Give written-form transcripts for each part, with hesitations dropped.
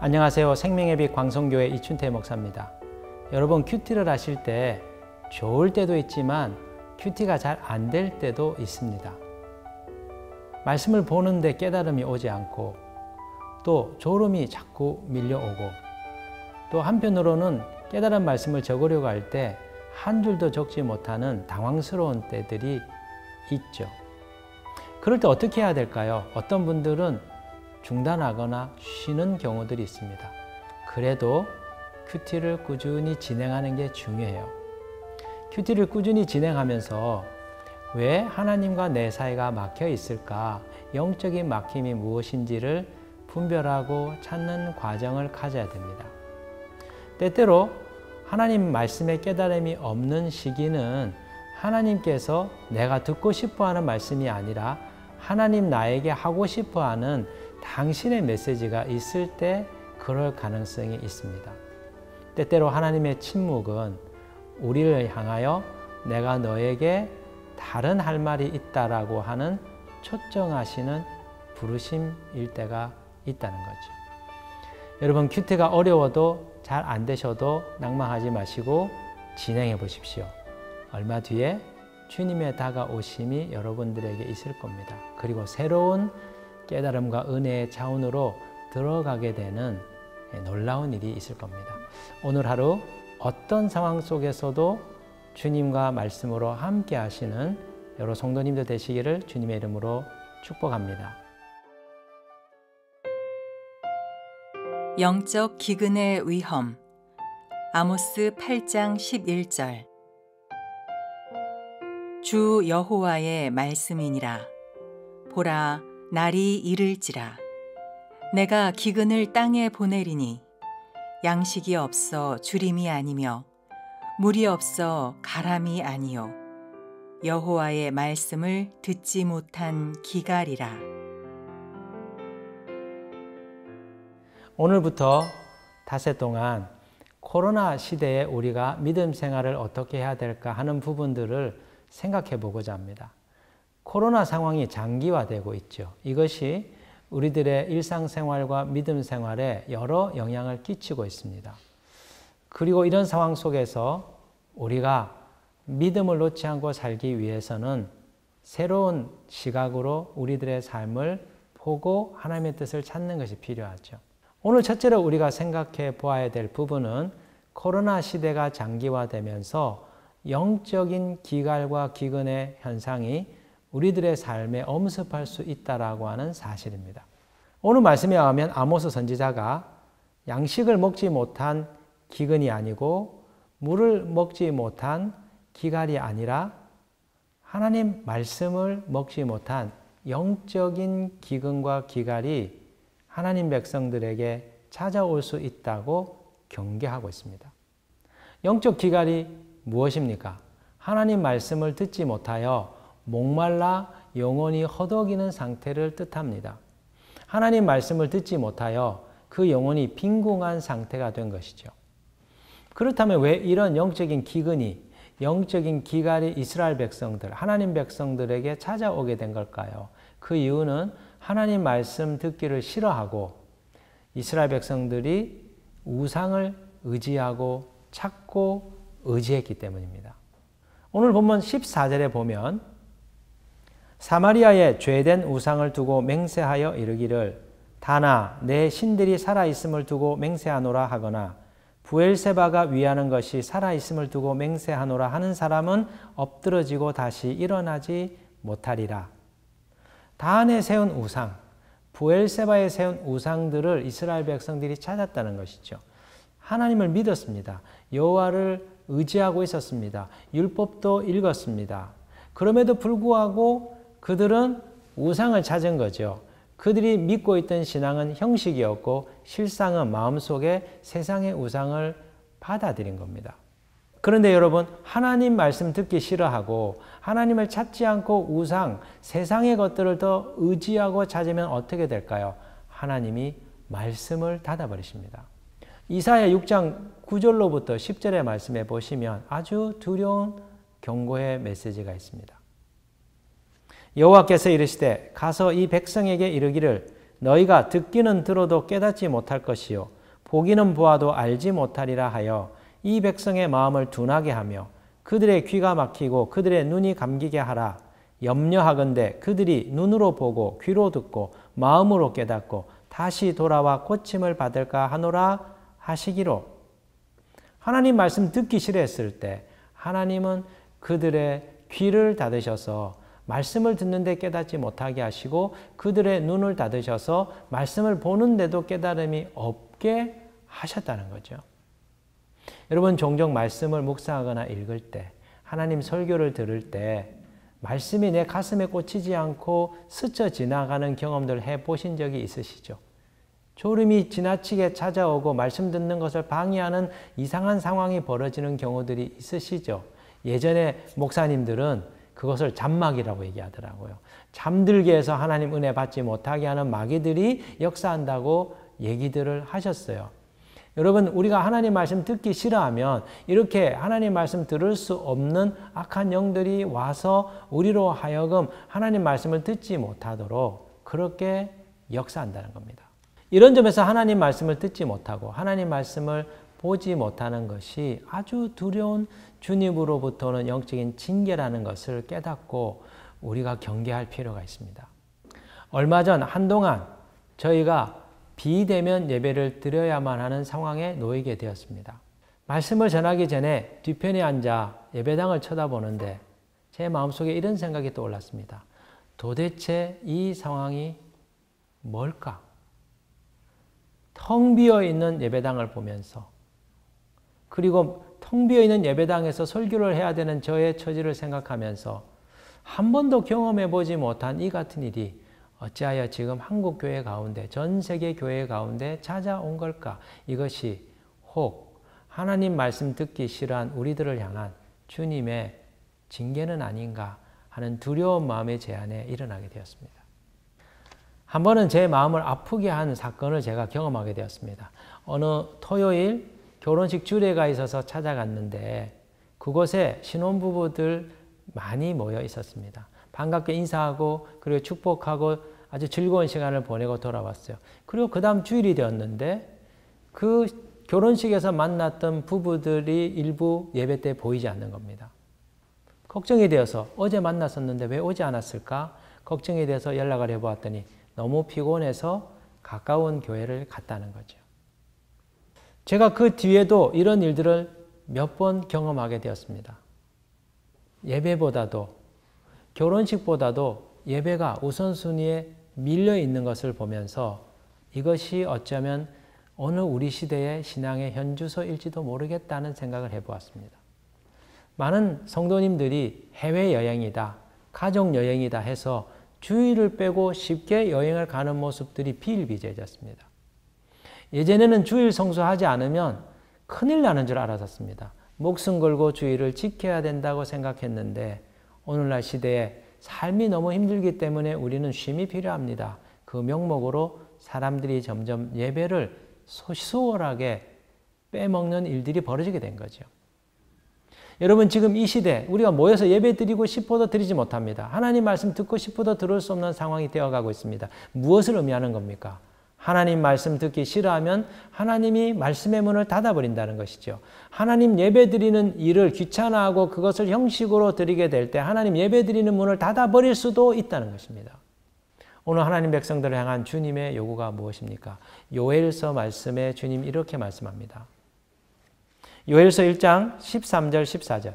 안녕하세요. 생명의 빛 광성교회 이춘태 목사입니다. 여러분, 큐티를 하실 때 좋을 때도 있지만 큐티가 잘 안 될 때도 있습니다. 말씀을 보는데 깨달음이 오지 않고 또 졸음이 자꾸 밀려오고 또 한편으로는 깨달은 말씀을 적으려고 할 때 한 줄도 적지 못하는 당황스러운 때들이 있죠. 그럴 때 어떻게 해야 될까요? 어떤 분들은 중단하거나 쉬는 경우들이 있습니다. 그래도 큐티를 꾸준히 진행하는 게 중요해요. 큐티를 꾸준히 진행하면서 왜 하나님과 내 사이가 막혀 있을까? 영적인 막힘이 무엇인지를 분별하고 찾는 과정을 가져야 됩니다. 때때로 하나님 말씀의 깨달음이 없는 시기는 하나님께서 내가 듣고 싶어하는 말씀이 아니라 하나님 나에게 하고 싶어하는 당신의 메시지가 있을 때 그럴 가능성이 있습니다. 때때로 하나님의 침묵은 우리를 향하여 내가 너에게 다른 할 말이 있다라고 하는 초청하시는 부르심일 때가 있다는 거죠. 여러분, 큐티가 어려워도 잘 안 되셔도 낭망하지 마시고 진행해 보십시오. 얼마 뒤에 주님의 다가오심이 여러분들에게 있을 겁니다. 그리고 새로운 깨달음과 은혜의 차원으로 들어가게 되는 놀라운 일이 있을 겁니다. 오늘 하루 어떤 상황 속에서도 주님과 말씀으로 함께 하시는 여러 성도님들 되시기를 주님의 이름으로 축복합니다. 영적 기근의 위험. 아모스 8장 11절. 주 여호와의 말씀이니라. 보라, 날이 이를지라. 내가 기근을 땅에 보내리니 양식이 없어 주림이 아니며 물이 없어 가람이 아니요 여호와의 말씀을 듣지 못한 기갈이라. 오늘부터 닷새 동안 코로나 시대에 우리가 믿음 생활을 어떻게 해야 될까 하는 부분들을 생각해 보고자 합니다. 코로나 상황이 장기화되고 있죠. 이것이 우리들의 일상생활과 믿음 생활에 여러 영향을 끼치고 있습니다. 그리고 이런 상황 속에서 우리가 믿음을 놓지 않고 살기 위해서는 새로운 시각으로 우리들의 삶을 보고 하나님의 뜻을 찾는 것이 필요하죠. 오늘 첫째로 우리가 생각해 보아야 될 부분은 코로나 시대가 장기화되면서 영적인 기갈과 기근의 현상이 우리들의 삶에 엄습할 수 있다라고 하는 사실입니다. 오늘 말씀에 의하면 아모스 선지자가 양식을 먹지 못한 기근이 아니고 물을 먹지 못한 기갈이 아니라 하나님 말씀을 먹지 못한 영적인 기근과 기갈이 하나님 백성들에게 찾아올 수 있다고 경계하고 있습니다. 영적 기갈이 무엇입니까? 하나님 말씀을 듣지 못하여 목말라 영혼이 허덕이는 상태를 뜻합니다. 하나님 말씀을 듣지 못하여 그 영혼이 빈궁한 상태가 된 것이죠. 그렇다면 왜 이런 영적인 기근이, 영적인 기갈이 이스라엘 백성들, 하나님 백성들에게 찾아오게 된 걸까요? 그 이유는 하나님 말씀 듣기를 싫어하고 이스라엘 백성들이 우상을 의지하고 찾고 의지했기 때문입니다. 오늘 본문 14절에 보면 사마리아에 죄된 우상을 두고 맹세하여 이르기를 다나 내 신들이 살아있음을 두고 맹세하노라 하거나 부엘세바가 위하는 것이 살아있음을 두고 맹세하노라 하는 사람은 엎드러지고 다시 일어나지 못하리라. 다안에 세운 우상, 부엘세바에 세운 우상들을 이스라엘 백성들이 찾았다는 것이죠. 하나님을 믿었습니다. 여호와를 의지하고 있었습니다. 율법도 읽었습니다. 그럼에도 불구하고 그들은 우상을 찾은 거죠. 그들이 믿고 있던 신앙은 형식이었고 실상은 마음속에 세상의 우상을 받아들인 겁니다. 그런데 여러분, 하나님 말씀 듣기 싫어하고 하나님을 찾지 않고 우상, 세상의 것들을 더 의지하고 찾으면 어떻게 될까요? 하나님이 말씀을 닫아버리십니다. 이사야 6장 9절로부터 10절의 말씀에 보시면 아주 두려운 경고의 메시지가 있습니다. 여호와께서 이르시되 가서 이 백성에게 이르기를 너희가 듣기는 들어도 깨닫지 못할 것이요 보기는 보아도 알지 못하리라 하여 이 백성의 마음을 둔하게 하며 그들의 귀가 막히고 그들의 눈이 감기게 하라. 염려하건대 그들이 눈으로 보고 귀로 듣고 마음으로 깨닫고 다시 돌아와 고침을 받을까 하노라 하시기로. 하나님 말씀 듣기 싫어했을 때 하나님은 그들의 귀를 닫으셔서 말씀을 듣는데 깨닫지 못하게 하시고 그들의 눈을 닫으셔서 말씀을 보는데도 깨달음이 없게 하셨다는 거죠. 여러분, 종종 말씀을 묵상하거나 읽을 때, 하나님 설교를 들을 때 말씀이 내 가슴에 꽂히지 않고 스쳐 지나가는 경험들 해보신 적이 있으시죠? 졸음이 지나치게 찾아오고 말씀 듣는 것을 방해하는 이상한 상황이 벌어지는 경우들이 있으시죠? 예전에 목사님들은 그것을 잠막이라고 얘기하더라고요. 잠들게 해서 하나님 은혜 받지 못하게 하는 마귀들이 역사한다고 얘기들을 하셨어요. 여러분, 우리가 하나님 말씀 듣기 싫어하면 이렇게 하나님 말씀 들을 수 없는 악한 영들이 와서 우리로 하여금 하나님 말씀을 듣지 못하도록 그렇게 역사한다는 겁니다. 이런 점에서 하나님 말씀을 듣지 못하고 하나님 말씀을 보지 못하는 것이 아주 두려운 주님으로부터는 영적인 징계라는 것을 깨닫고 우리가 경계할 필요가 있습니다. 얼마 전 한동안 저희가 비대면 예배를 드려야만 하는 상황에 놓이게 되었습니다. 말씀을 전하기 전에 뒤편에 앉아 예배당을 쳐다보는데 제 마음속에 이런 생각이 떠올랐습니다. 도대체 이 상황이 뭘까? 텅 비어있는 예배당을 보면서 그리고 텅 비어있는 예배당에서 설교를 해야 되는 저의 처지를 생각하면서 한 번도 경험해 보지 못한 이 같은 일이 어찌하여 지금 한국 교회 가운데, 전 세계 교회 가운데 찾아온 걸까? 이것이 혹 하나님 말씀 듣기 싫어한 우리들을 향한 주님의 징계는 아닌가 하는 두려운 마음의 제안에 일어나게 되었습니다. 한 번은 제 마음을 아프게 한 사건을 제가 경험하게 되었습니다. 어느 토요일 결혼식 주례가 있어서 찾아갔는데 그곳에 신혼부부들 많이 모여 있었습니다. 반갑게 인사하고 그리고 축복하고 아주 즐거운 시간을 보내고 돌아왔어요. 그리고 그 다음 주일이 되었는데 그 결혼식에서 만났던 부부들이 일부 예배 때 보이지 않는 겁니다. 걱정이 되어서 어제 만났었는데 왜 오지 않았을까? 걱정이 돼서 연락을 해보았더니 너무 피곤해서 가까운 교회를 갔다는 거죠. 제가 그 뒤에도 이런 일들을 몇 번 경험하게 되었습니다. 예배보다도 결혼식보다도 예배가 우선순위에 밀려 있는 것을 보면서 이것이 어쩌면 오늘 우리 시대의 신앙의 현주소일지도 모르겠다는 생각을 해보았습니다. 많은 성도님들이 해외여행이다, 가족여행이다 해서 주일을 빼고 쉽게 여행을 가는 모습들이 비일비재해졌습니다. 예전에는 주일 성수하지 않으면 큰일 나는 줄 알았습니다. 목숨 걸고 주일을 지켜야 된다고 생각했는데 오늘날 시대에 삶이 너무 힘들기 때문에 우리는 쉼이 필요합니다. 그 명목으로 사람들이 점점 예배를 수월하게 빼먹는 일들이 벌어지게 된 거죠. 여러분, 지금 이 시대 우리가 모여서 예배 드리고 싶어도 드리지 못합니다. 하나님 말씀 듣고 싶어도 들을 수 없는 상황이 되어가고 있습니다. 무엇을 의미하는 겁니까? 하나님 말씀 듣기 싫어하면 하나님이 말씀의 문을 닫아버린다는 것이죠. 하나님 예배 드리는 일을 귀찮아하고 그것을 형식으로 드리게 될 때 하나님 예배 드리는 문을 닫아버릴 수도 있다는 것입니다. 오늘 하나님 백성들을 향한 주님의 요구가 무엇입니까? 요엘서 말씀에 주님 이렇게 말씀합니다. 요엘서 1장 13절 14절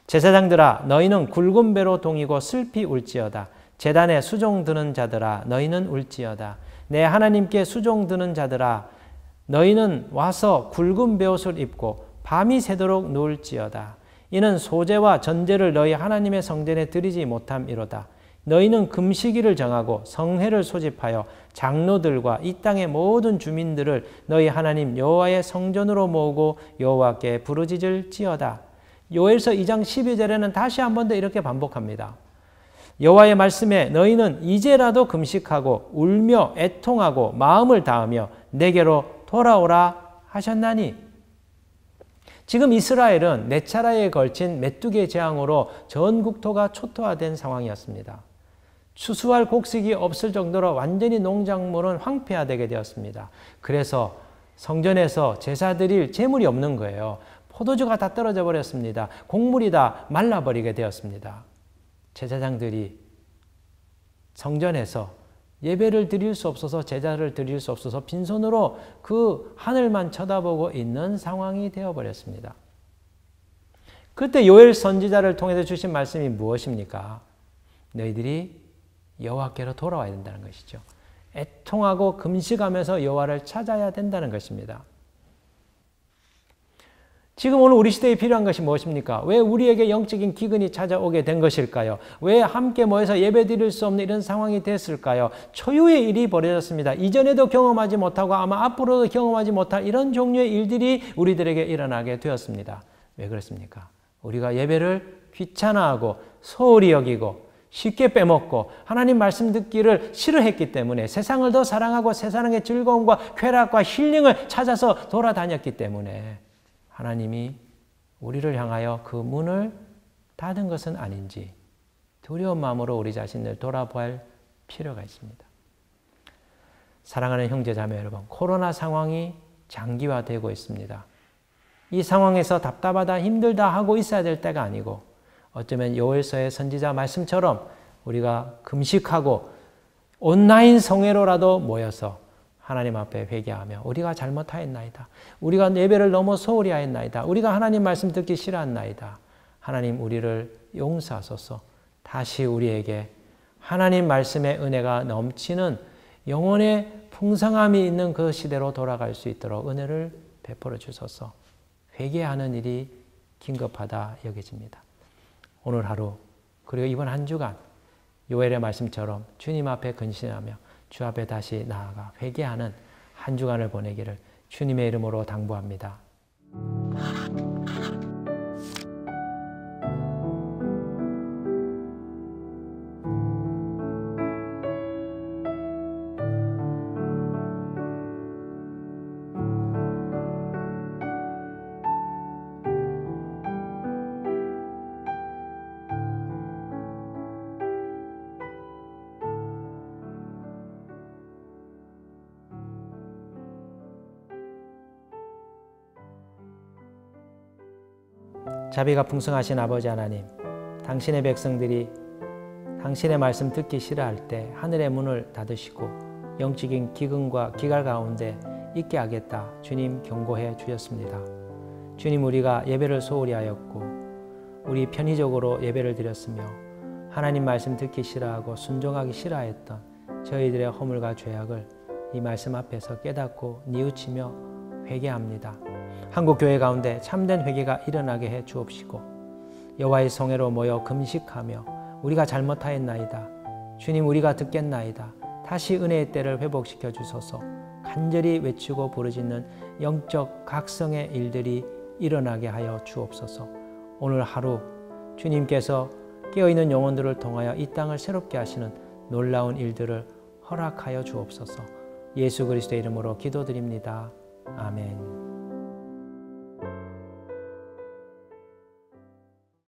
제사장들아 너희는 굵은 배로 동이고 슬피 울지어다. 제단에 수종 드는 자들아 너희는 울지어다. 내 하나님께 수종 드는 자들아 너희는 와서 굵은 베옷을 입고 밤이 새도록 누울지어다. 이는 소제와 전제를 너희 하나님의 성전에 드리지 못함이로다. 너희는 금식일을 정하고 성회를 소집하여 장로들과 이 땅의 모든 주민들을 너희 하나님 여호와의 성전으로 모으고 여호와께 부르짖을지어다. 요엘서 2장 12절에는 다시 한 번 더 이렇게 반복합니다. 여호와의 말씀에 너희는 이제라도 금식하고 울며 애통하고 마음을 다하며 내게로 돌아오라 하셨나니. 지금 이스라엘은 4차례에 걸친 메뚜기 재앙으로 전 국토가 초토화된 상황이었습니다. 추수할 곡식이 없을 정도로 완전히 농작물은 황폐화되게 되었습니다. 그래서 성전에서 제사 드릴 제물이 없는 거예요. 포도주가 다 떨어져 버렸습니다. 곡물이 다 말라버리게 되었습니다. 제사장들이 성전에서 예배를 드릴 수 없어서, 제사를 드릴 수 없어서 빈손으로 그 하늘만 쳐다보고 있는 상황이 되어버렸습니다. 그때 요엘 선지자를 통해서 주신 말씀이 무엇입니까? 너희들이 여호와께로 돌아와야 된다는 것이죠. 애통하고 금식하면서 여호와를 찾아야 된다는 것입니다. 지금 오늘 우리 시대에 필요한 것이 무엇입니까? 왜 우리에게 영적인 기근이 찾아오게 된 것일까요? 왜 함께 모여서 예배드릴 수 없는 이런 상황이 됐을까요? 초유의 일이 벌어졌습니다. 이전에도 경험하지 못하고 아마 앞으로도 경험하지 못할 이런 종류의 일들이 우리들에게 일어나게 되었습니다. 왜 그렇습니까? 우리가 예배를 귀찮아하고 소홀히 여기고 쉽게 빼먹고 하나님 말씀 듣기를 싫어했기 때문에, 세상을 더 사랑하고 세상의 즐거움과 쾌락과 힐링을 찾아서 돌아다녔기 때문에 하나님이 우리를 향하여 그 문을 닫은 것은 아닌지 두려운 마음으로 우리 자신을 돌아볼 필요가 있습니다. 사랑하는 형제자매 여러분, 코로나 상황이 장기화되고 있습니다. 이 상황에서 답답하다, 힘들다 하고 있어야 될 때가 아니고, 어쩌면 요엘서의 선지자 말씀처럼 우리가 금식하고 온라인 성회로라도 모여서 하나님 앞에 회개하며 우리가 잘못하였나이다. 우리가 예배를 너무 소홀히 하였나이다. 우리가 하나님 말씀 듣기 싫어했나이다. 하나님 우리를 용서하소서. 다시 우리에게 하나님 말씀의 은혜가 넘치는 영혼의 풍성함이 있는 그 시대로 돌아갈 수 있도록 은혜를 베풀어 주소서. 회개하는 일이 긴급하다 여겨집니다. 오늘 하루 그리고 이번 한 주간 요엘의 말씀처럼 주님 앞에 근신하며 주 앞에 다시 나아가 회개하는 한 주간을 보내기를 주님의 이름으로 당부합니다. 자비가 풍성하신 아버지 하나님, 당신의 백성들이 당신의 말씀 듣기 싫어할 때 하늘의 문을 닫으시고 영적인 기근과 기갈 가운데 있게 하겠다 주님 경고해 주셨습니다. 주님, 우리가 예배를 소홀히 하였고 우리 편의적으로 예배를 드렸으며 하나님 말씀 듣기 싫어하고 순종하기 싫어했던 저희들의 허물과 죄악을 이 말씀 앞에서 깨닫고 뉘우치며 회개합니다. 한국 교회 가운데 참된 회개가 일어나게 해 주옵시고 여호와의 성회로 모여 금식하며 우리가 잘못하였나이다. 주님, 우리가 듣겠나이다. 다시 은혜의 때를 회복시켜 주소서. 간절히 외치고 부르짖는 영적 각성의 일들이 일어나게 하여 주옵소서. 오늘 하루 주님께서 깨어있는 영혼들을 통하여 이 땅을 새롭게 하시는 놀라운 일들을 허락하여 주옵소서. 예수 그리스도의 이름으로 기도드립니다. 아멘.